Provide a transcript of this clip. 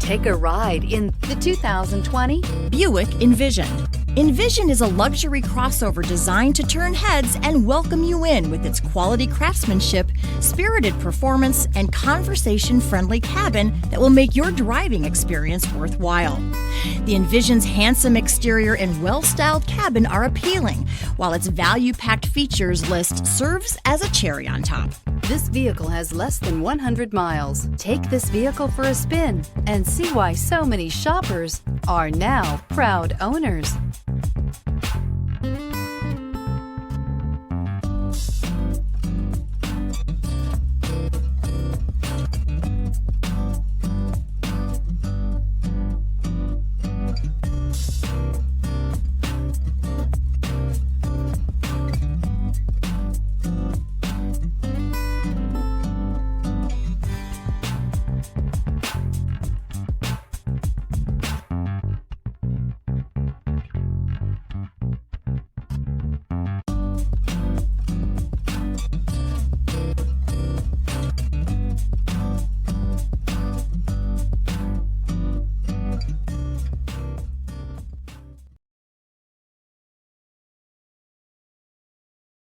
Take a ride in the 2020 Buick Envision. Envision is a luxury crossover designed to turn heads and welcome you in with its quality craftsmanship, spirited performance, and conversation-friendly cabin that will make your driving experience worthwhile. The Envision's handsome exterior and well-styled cabin are appealing, while its value-packed features list serves as a cherry on top. This vehicle has less than 100 miles. Take this vehicle for a spin and see why so many shoppers are now proud owners.